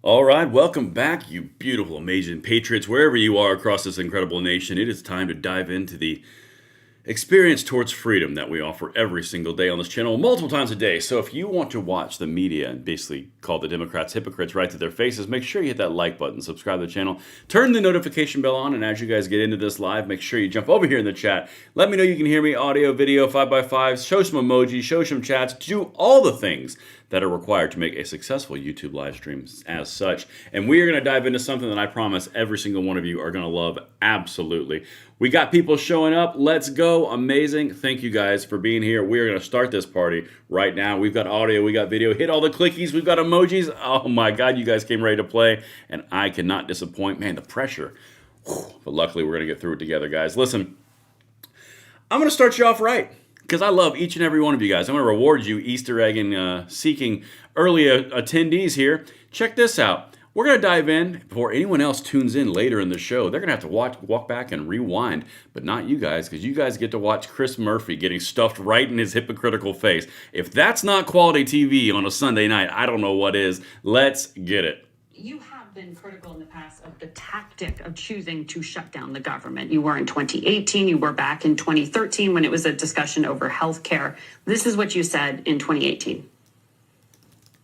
All right, welcome back, you beautiful, amazing patriots, wherever you are across this incredible nation. It is time to dive into the experience towards freedom that we offer every single day on this channel, multiple times a day. So if you want to watch the media and basically call the Democrats hypocrites right to their faces, make sure you hit that like button, subscribe to the channel, turn the notification bell on, and as you guys get into this live, make sure you jump over here in the chat. Let me know you can hear me, audio, video, 5x5s, show some emojis, show some chats, do all the things that are required to make a successful YouTube live stream as such. And we are going to dive into something that I promise every single one of you are going to love absolutely. We got people showing up. Let's go. Amazing. Thank you guys for being here. We are going to start this party right now. We've got audio. We got video. Hit all the clickies. We've got emojis. Oh my God, you guys came ready to play. And I cannot disappoint. Man, the pressure. Whew. But luckily, we're going to get through it together, guys. Listen, I'm going to start you off right, because I love each and every one of you guys. I'm going to reward you Easter egg and seeking early attendees here. Check this out. We're going to dive in before anyone else tunes in later in the show. They're going to have to walk back and rewind, but not you guys, because you guys get to watch Chris Murphy getting stuffed right in his hypocritical face. If that's not quality TV on a Sunday night, I don't know what is. Let's get it. You have been critical in the past of the tactic of choosing to shut down the government. You were in 2018, you were back in 2013 when it was a discussion over health care. This is what you said in 2018.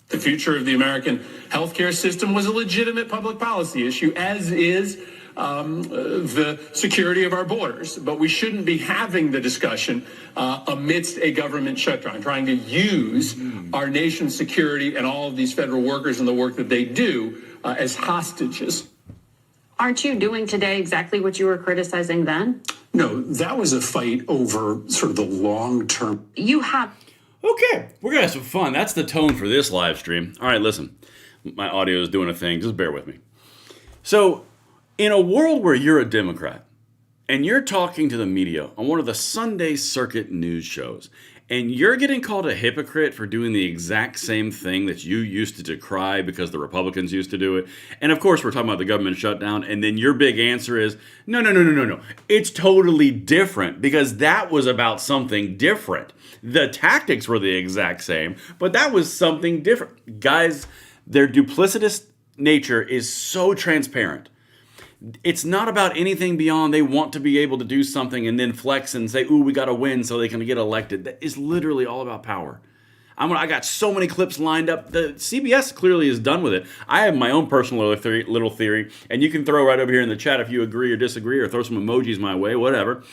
The future of the American healthcare system was a legitimate public policy issue, as is the security of our borders. But we shouldn't be having the discussion amidst a government shutdown, trying to use our nation's security and all of these federal workers and the work that they do as hostages. Aren't you doing today exactly what you were criticizing then? No, that was a fight over sort of the long term. You have. Okay, we're going to have some fun. That's the tone for this live stream. All right, listen. My audio is doing a thing. Just bear with me. So, in a world where you're a Democrat, and you're talking to the media on one of the Sunday circuit news shows, and you're getting called a hypocrite for doing the exact same thing that you used to decry because the Republicans used to do it. And of course, we're talking about the government shutdown. And then your big answer is, no. It's totally different because that was about something different. The tactics were the exact same, but that was something different. Guys, their duplicitous nature is so transparent. It's not about anything beyond they want to be able to do something and then flex and say, ooh, we got to win so they can get elected. That is literally all about power. I got so many clips lined up. The CBS clearly is done with it. I have my own personal little theory, and you can throw right over here in the chat if you agree or disagree or throw some emojis my way, whatever.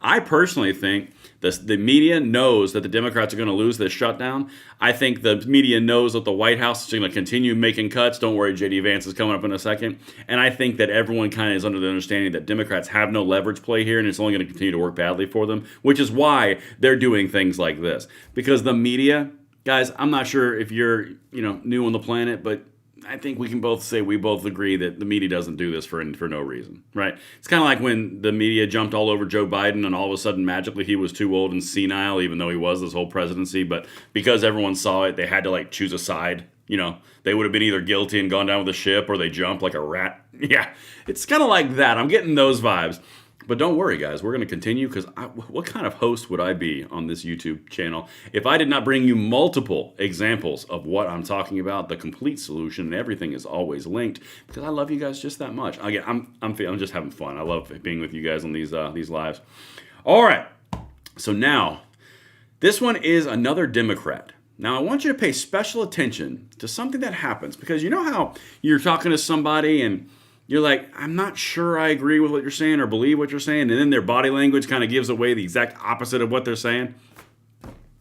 I personally think the media knows that the Democrats are going to lose this shutdown. I think the media knows that the White House is going to continue making cuts. Don't worry, J.D. Vance is coming up in a second. And I think that everyone kind of is under the understanding that Democrats have no leverage play here, and it's only going to continue to work badly for them, which is why they're doing things like this. Because the media, guys, I'm not sure if you're new on the planet, but I think we can both say we both agree that the media doesn't do this for no reason, right? It's kind of like when the media jumped all over Joe Biden and all of a sudden magically he was too old and senile, even though he was this whole presidency. But because everyone saw it, they had to choose a side. They would have been either guilty and gone down with the ship or they jumped like a rat. Yeah, it's kind of like that. I'm getting those vibes. But don't worry, guys. We're going to continue because what kind of host would I be on this YouTube channel if I did not bring you multiple examples of what I'm talking about, the complete solution, and everything is always linked because I love you guys just that much. Again, I'm just having fun. I love being with you guys on these lives. All right. So now, this one is another Democrat. Now, I want you to pay special attention to something that happens because you know how you're talking to somebody and you're like, I'm not sure I agree with what you're saying or believe what you're saying. And then their body language kind of gives away the exact opposite of what they're saying.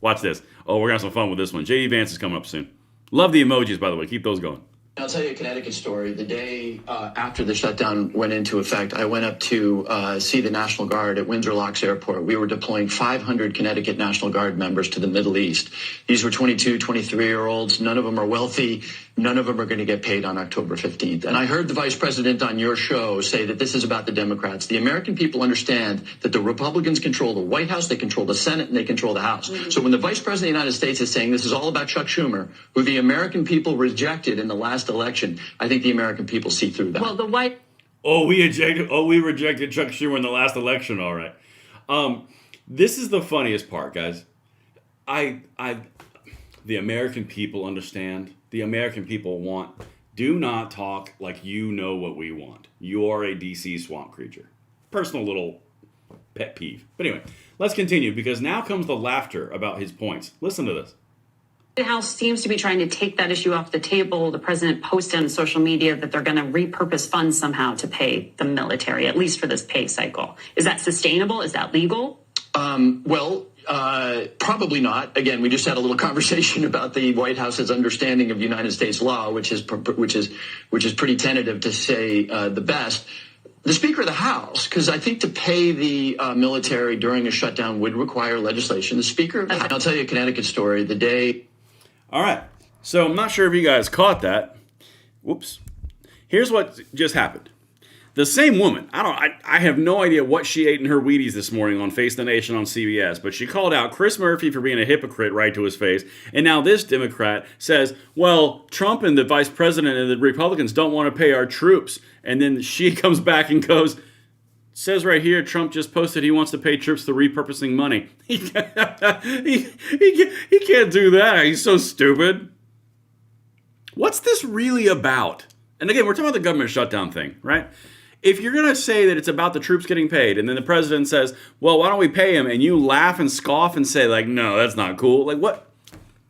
Watch this. Oh, we're going to have some fun with this one. J.D. Vance is coming up soon. Love the emojis, by the way. Keep those going. I'll tell you a Connecticut story. The day after the shutdown went into effect, I went up to see the National Guard at Windsor Locks Airport. We were deploying 500 Connecticut National Guard members to the Middle East. These were 22, 23-year-olds. None of them are wealthy. None of them are going to get paid on October 15th. And I heard the vice president on your show say that this is about the Democrats. The American people understand that the Republicans control the White House, they control the Senate, and they control the House. So when the vice president of the United States is saying this is all about Chuck Schumer, who the American people rejected in the last election, I think the American people see through that. Well, the White... we rejected Chuck Schumer in the last election, all right. This is the funniest part, guys. The American people understand. The American people want Do not talk like you know what we want. You are a DC swamp creature. Personal little pet peeve. But anyway, let's continue because now comes the laughter about his points. Listen to this. The House seems to be trying to take that issue off the table. The president posted on social media that they're going to repurpose funds somehow to pay the military, at least for this pay cycle. Is that sustainable? Is that legal? Probably not. Again, we just had a little conversation about the White House's understanding of United States law, which is pretty tentative to say the best. The Speaker of the House, because I think to pay the military during a shutdown would require legislation. The Speaker of the House, I'll tell you a Connecticut story. The day. All right. So I'm not sure if you guys caught that. Whoops. Here's what just happened. The same woman, I have no idea what she ate in her Wheaties this morning on Face the Nation on CBS, but she called out Chris Murphy for being a hypocrite right to his face. And now this Democrat says, well, Trump and the vice president and the Republicans don't want to pay our troops. And then she comes back and goes, says right here, Trump just posted he wants to pay troops for repurposing money. He can't do that. He's so stupid. What's this really about? And again, we're talking about the government shutdown thing, right? If you're going to say that it's about the troops getting paid, and then the president says, well, why don't we pay him? And you laugh and scoff and say, like, no, that's not cool. Like, what?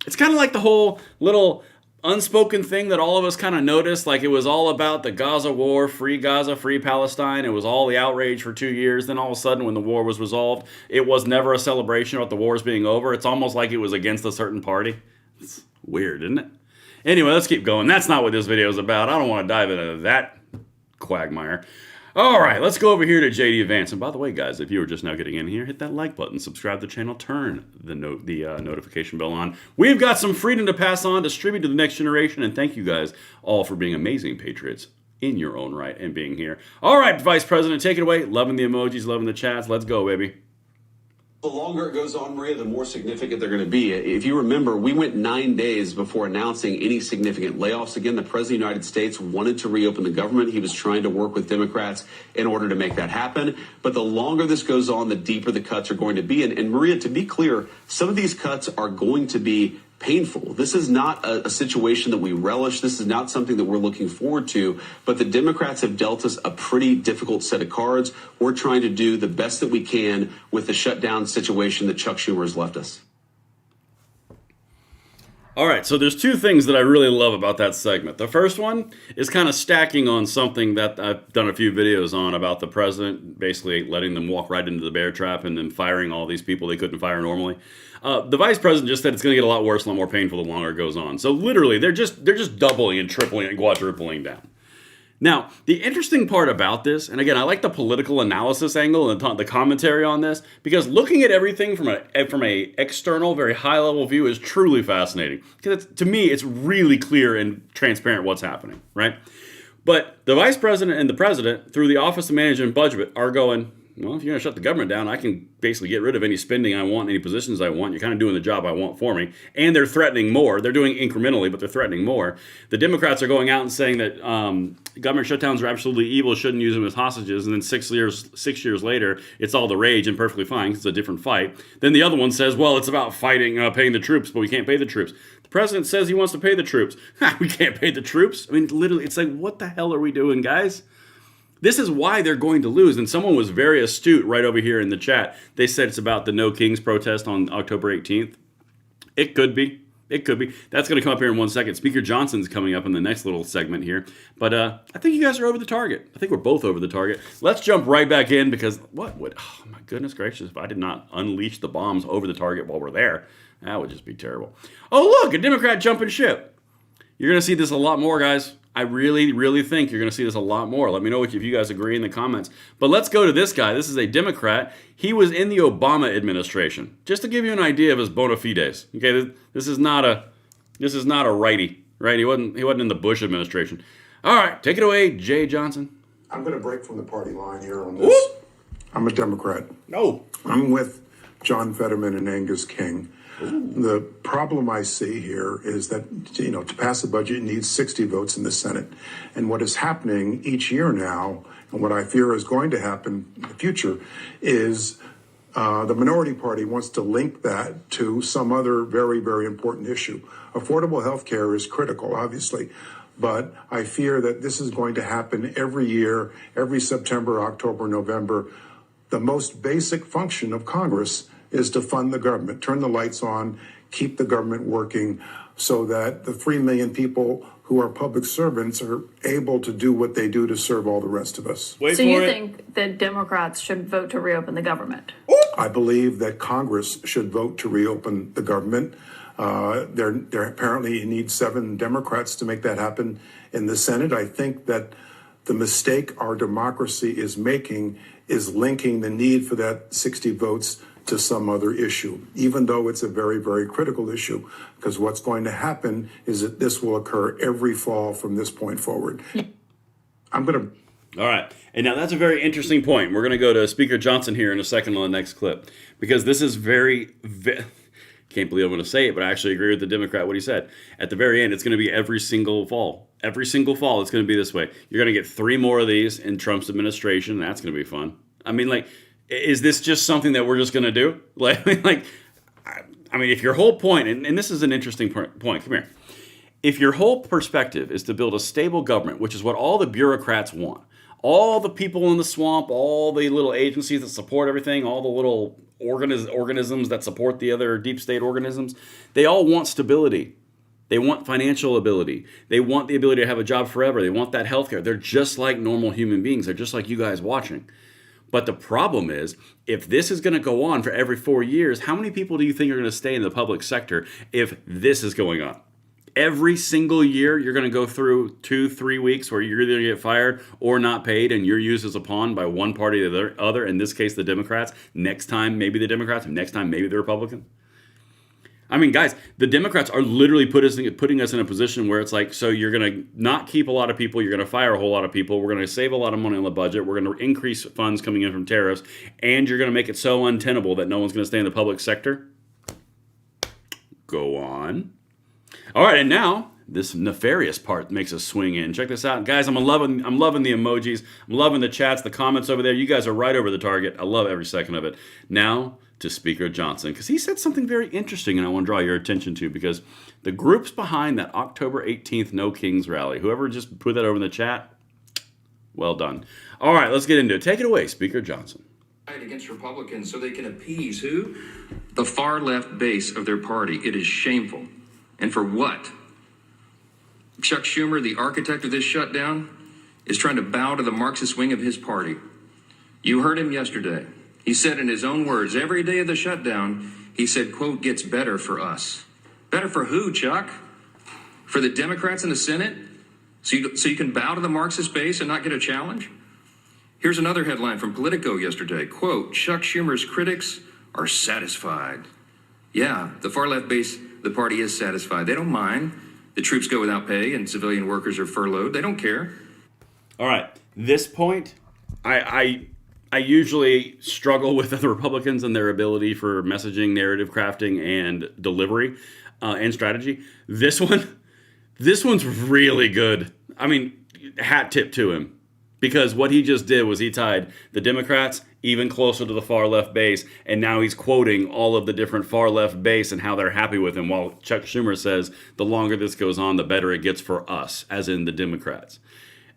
It's kind of like the whole little unspoken thing that all of us kind of noticed. Like, it was all about the Gaza war, free Gaza, free Palestine. It was all the outrage for 2 years. Then all of a sudden, when the war was resolved, it was never a celebration about the wars being over. It's almost like it was against a certain party. It's weird, isn't it? Anyway, let's keep going. That's not what this video is about. I don't want to dive into that quagmire. All right, let's go over here to JD Vance. And by the way, guys, if you were just now getting in here, hit that like button, subscribe to the channel, turn the notification bell on. We've got some freedom to pass on, distribute to the next generation, and thank you guys all for being amazing patriots in your own right and being here. All right, Vice President, take it away. Loving the emojis, loving the chats. Let's go, baby. The longer it goes on, Maria, the more significant they're going to be. If you remember, we went 9 days before announcing any significant layoffs. Again, the President of the United States wanted to reopen the government. He was trying to work with Democrats in order to make that happen. But the longer this goes on, the deeper the cuts are going to be. And Maria, to be clear, some of these cuts are going to be painful. This is not a situation that we relish. This is not something that we're looking forward to. But the Democrats have dealt us a pretty difficult set of cards. We're trying to do the best that we can with the shutdown situation that Chuck Schumer has left us. All right, so there's two things that I really love about that segment. The first one is kind of stacking on something that I've done a few videos on about the president, basically letting them walk right into the bear trap and then firing all these people they couldn't fire normally. The vice president just said it's going to get a lot worse, a lot more painful the longer it goes on. So literally, they're just doubling and tripling and quadrupling down. Now, the interesting part about this, and again, I like the political analysis angle and the commentary on this, because looking at everything from a external, very high-level view is truly fascinating. Because to me, it's really clear and transparent what's happening, right? But the vice president and the president, through the Office of Management and Budget, are going, well, if you're going to shut the government down, I can basically get rid of any spending I want, any positions I want. You're kind of doing the job I want for me. And they're threatening more. They're doing incrementally, but they're threatening more. The Democrats are going out and saying that government shutdowns are absolutely evil, shouldn't use them as hostages. And then 6 years later, it's all the rage and perfectly fine because it's a different fight. Then the other one says, well, it's about fighting, paying the troops, but we can't pay the troops. The president says he wants to pay the troops. We can't pay the troops? I mean, literally, it's like, what the hell are we doing, guys? This is why they're going to lose. And someone was very astute right over here in the chat. They said it's about the No Kings protest on October 18th. It could be. It could be. That's going to come up here in 1 second. Speaker Johnson's coming up in the next little segment here. But I think you guys are over the target. I think we're both over the target. Let's jump right back in because what would, oh my goodness gracious, if I did not unleash the bombs over the target while we're there, that would just be terrible. Oh, look, a Democrat jumping ship. You're going to see this a lot more, guys. I really, really think you're going to see this a lot more. Let me know if you guys agree in the comments. But let's go to this guy. This is a Democrat. He was in the Obama administration. Just to give you an idea of his bona fides. Okay, this is not a righty, right? He wasn't in the Bush administration. All right, take it away, Jay Johnson. I'm going to break from the party line here on this. Whoop. I'm a Democrat. No. I'm with John Fetterman and Angus King. The problem I see here is that, to pass the budget, it needs 60 votes in the Senate. And what is happening each year now, and what I fear is going to happen in the future, is the minority party wants to link that to some other very, very important issue. Affordable health care is critical, obviously. but I fear that this is going to happen every year, every September, October, November. The most basic function of Congress is to fund the government, turn the lights on, keep the government working so that the 3 million people who are public servants are able to do what they do to serve all the rest of us. So you think that Democrats should vote to reopen the government? I believe that Congress should vote to reopen the government. There apparently need 7 Democrats to make that happen in the Senate. I think that the mistake our democracy is making is linking the need for that 60 votes to some other issue, even though it's a very, very critical issue, because what's going to happen is that this will occur every fall from this point forward. All right. And now that's a very interesting point. We're going to go to Speaker Johnson here in a second on the next clip, because this is can't believe I'm going to say it, but I actually agree with the Democrat, what he said. At the very end, it's going to be every single fall. Every single fall, it's going to be this way. You're going to get 3 more of these in Trump's administration. That's going to be fun. I mean, like, is this just something that we're just going to do? I mean, if your whole point, and this is an interesting point, come here. If your whole perspective is to build a stable government, which is what all the bureaucrats want, all the people in the swamp, all the little agencies that support everything, all the little organisms that support the other deep state organisms, they all want stability. They want financial ability. They want the ability to have a job forever. They want that healthcare. They're just like normal human beings. They're just like you guys watching. But the problem is, if this is going to go on for every 4 years, how many people do you think are going to stay in the public sector if this is going on? Every single year, you're going to go through 2-3 weeks where you're either going to get fired or not paid, and you're used as a pawn by one party or the other, in this case, the Democrats. Next time, maybe the Democrats. Next time, maybe the Republicans. I mean, guys, the Democrats are literally putting us in a position where it's like, so you're going to not keep a lot of people, you're going to fire a whole lot of people, we're going to save a lot of money on the budget, we're going to increase funds coming in from tariffs, and you're going to make it so untenable that no one's going to stay in the public sector? Go on. All right, and now this nefarious part makes us swing in. Check this out. Guys, I'm loving the emojis. I'm loving the chats, the comments over there. You guys are right over the target. I love every second of it. Now to Speaker Johnson, because he said something very interesting and I want to draw your attention to, because the groups behind that October 18th No Kings rally, whoever just put that over in the chat, well done. All right, let's get into it. Take it away, Speaker Johnson. Against Republicans so they can appease who? The far left base of their party. It is shameful. And for what? Chuck Schumer, the architect of this shutdown, is trying to bow to the Marxist wing of his party. You heard him yesterday. He said in his own words, every day of the shutdown, he said, quote, gets better for us. Better for who, Chuck? For the Democrats in the Senate? So you can bow to the Marxist base and not get a challenge? Here's another headline from Politico yesterday. Quote, Chuck Schumer's critics are satisfied. Yeah, the far left base, the party is satisfied. They don't mind. The troops go without pay and civilian workers are furloughed. They don't care. All right, this point, I usually struggle with the Republicans and their ability for messaging, narrative crafting, and delivery and strategy. This one's really good. I mean, hat tip to him. Because what he just did was he tied the Democrats even closer to the far left base, and now he's quoting all of the different far left base and how they're happy with him, while Chuck Schumer says the longer this goes on, the better it gets for us, as in the Democrats.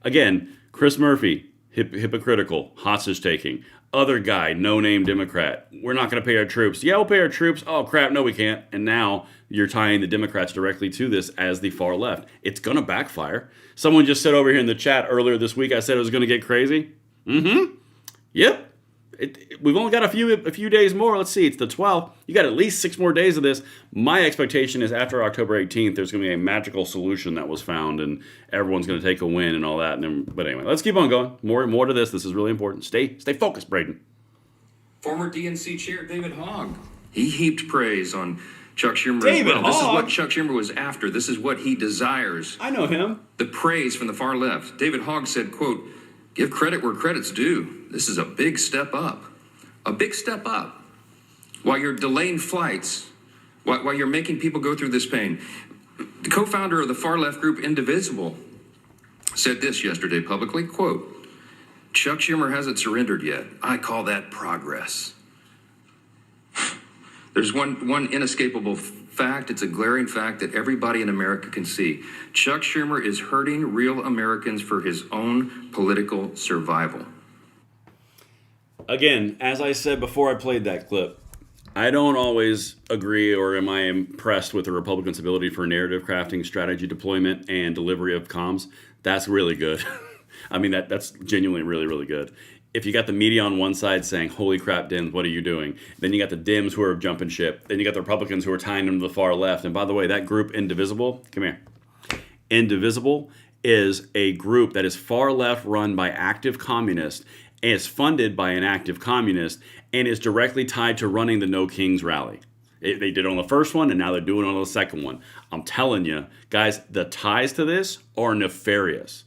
Again, Chris Murphy, hypocritical, hostage taking. Other guy, no-name Democrat. We're not going to pay our troops. Yeah, we'll pay our troops. Oh, crap, no, we can't. And now you're tying the Democrats directly to this as the far left. It's going to backfire. Someone just said over here in the chat earlier this week, I said it was going to get crazy. Yep. We've only got a few days more. Let's see, it's the 12th. You got at least 6 more days of this. My expectation is after October 18th, there's going to be a magical solution that was found, and everyone's going to take a win and all that. But anyway, let's keep on going. More to this. This is really important. Stay focused, Braden. Former DNC chair David Hogg, he heaped praise on Chuck Schumer. David Hogg? This is what Chuck Schumer was after. This is what he desires. I know him. The praise from the far left. David Hogg said, quote, give credit where credit's due. This is a big step up. A big step up. While you're delaying flights, while you're making people go through this pain. The co-founder of the far left group Indivisible said this yesterday publicly, quote, Chuck Schumer hasn't surrendered yet. I call that progress. There's one inescapable fact. It's a glaring fact that everybody in America can see. Chuck Schumer is hurting real Americans for his own political survival. Again, as I said before I played that clip, I don't always agree or am I impressed with the Republicans' ability for narrative crafting, strategy deployment, and delivery of comms. That's really good. I mean, that's genuinely really, really good. If you got the media on one side saying, holy crap, Dems, what are you doing? Then you got the Dems who are jumping ship. Then you got the Republicans who are tying them to the far left. And by the way, that group, Indivisible, come here. Indivisible is a group that is far left run by active communists, is funded by an active communist, and is directly tied to running the No Kings rally. They did it on the first one, and now they're doing it on the second one. I'm telling you, guys, the ties to this are nefarious.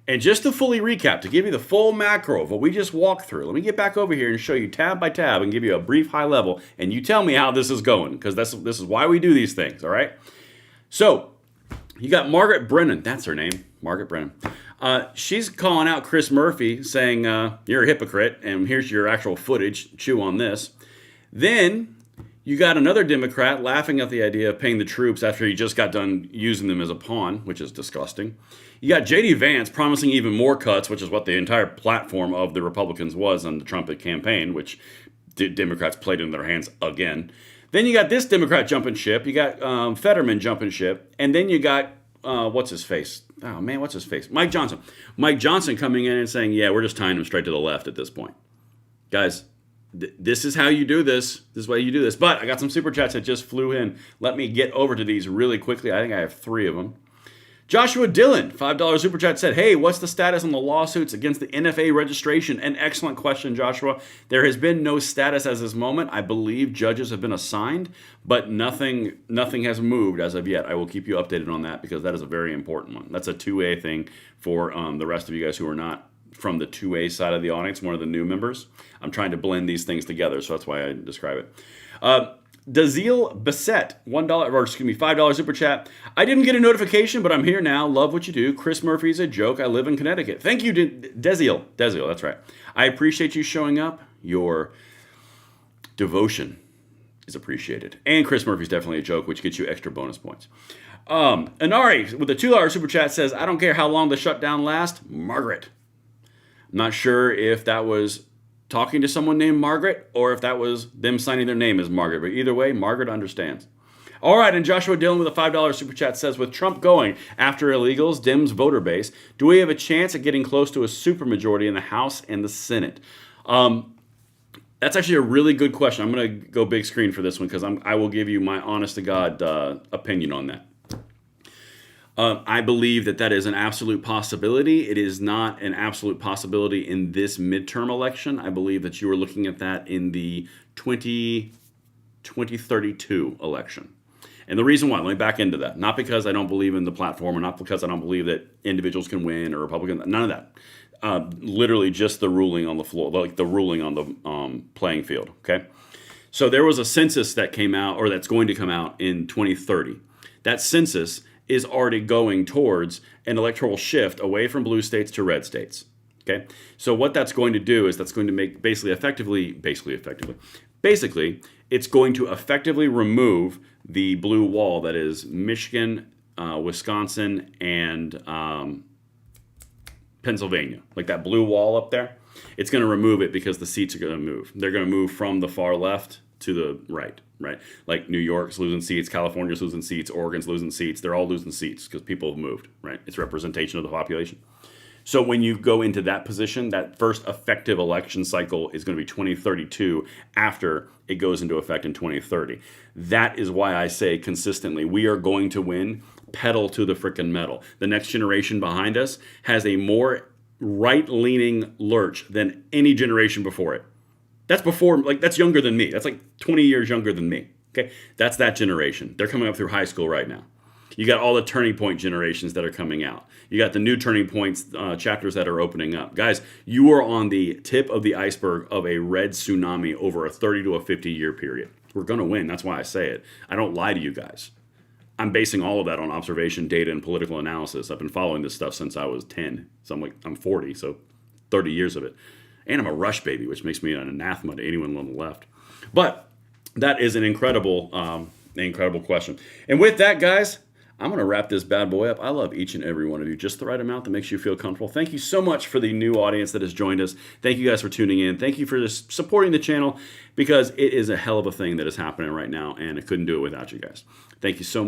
And just to fully recap, to give you the full macro of what we just walked through, let me get back over here and show you tab by tab and give you a brief high level, and you tell me how this is going, because this is why we do these things, all right? So, you got Margaret Brennan, that's her name, Margaret Brennan. She's calling out Chris Murphy, saying, you're a hypocrite, and here's your actual footage, chew on this. Then, you got another Democrat laughing at the idea of paying the troops after he just got done using them as a pawn, which is disgusting. You got J.D. Vance promising even more cuts, which is what the entire platform of the Republicans was on the Trump campaign, which Democrats played into their hands again. Then you got this Democrat jumping ship. You got Fetterman jumping ship. And then you got, what's his face? Oh, man, what's his face? Mike Johnson. Mike Johnson coming in and saying, yeah, we're just tying him straight to the left at this point. Guys, this is how you do this. This is why you do this. But I got some super chats that just flew in. Let me get over to these really quickly. I think I have 3 of them. Joshua Dillon, $5 super chat, said, hey, what's the status on the lawsuits against the NFA registration? An excellent question, Joshua. There has been no status as this moment. I believe judges have been assigned, but nothing has moved as of yet. I will keep you updated on that because that is a very important one. That's a 2A thing for the rest of you guys who are not from the 2A side of the audience, one of the new members. I'm trying to blend these things together, so that's why I describe it. Dazil Bassett, $5 super chat. I didn't get a notification, but I'm here now. Love what you do. Chris Murphy's a joke. I live in Connecticut. Thank you, Dazil. Dazil, that's right. I appreciate you showing up. Your devotion is appreciated. And Chris Murphy's definitely a joke, which gets you extra bonus points. Anari with a $2 super chat says, I don't care how long the shutdown lasts. Margaret. I'm not sure if that was talking to someone named Margaret, or if that was them signing their name as Margaret. But either way, Margaret understands. All right, and Joshua Dillon with a $5 super chat says, with Trump going after illegals, Dems voter base, do we have a chance at getting close to a supermajority in the House and the Senate? That's actually a really good question. I'm going to go big screen for this one because I will give you my honest-to-God opinion on that. I believe that is an absolute possibility. It is not an absolute possibility in this midterm election. I believe that you are looking at that in the 2032 election. And the reason why, let me back into that. Not because I don't believe in the platform or not because I don't believe that individuals can win or Republicans, none of that. Literally just the ruling on the floor, like the ruling on the playing field, okay? So there was a census that came out, or that's going to come out in 2030. That census is already going towards an electoral shift away from blue states to red states. Okay, so what that's going to do is that's going to make basically, it's going to effectively remove the blue wall that is Michigan, Wisconsin, and Pennsylvania, like that blue wall up there. It's going to remove it because the seats are going to move. They're going to move from the far left to the right? Like New York's losing seats, California's losing seats, Oregon's losing seats. They're all losing seats because people have moved, right? It's representation of the population. So when you go into that position, that first effective election cycle is going to be 2032 after it goes into effect in 2030. That is why I say consistently, we are going to win pedal to the frickin' metal. The next generation behind us has a more right-leaning lurch than any generation before it. That's before, like, that's younger than me. That's like 20 years younger than me. Okay, that's that generation. They're coming up through high school right now. You got all the turning point generations that are coming out. You got the new turning points chapters that are opening up. Guys, you are on the tip of the iceberg of a red tsunami over a 30 to a 50-year period. We're going to win. That's why I say it. I don't lie to you guys. I'm basing all of that on observation, data, and political analysis. I've been following this stuff since I was 10. So I'm 40, so 30 years of it. And I'm a Rush baby, which makes me an anathema to anyone on the left. But that is an incredible Incredible question. And with that, guys, I'm going to wrap this bad boy up. I love each and every one of you. Just the right amount that makes you feel comfortable. Thank you so much for the new audience that has joined us. Thank you guys for tuning in. Thank you for just supporting the channel, because it is a hell of a thing that is happening right now, and I couldn't do it without you guys. Thank you so much.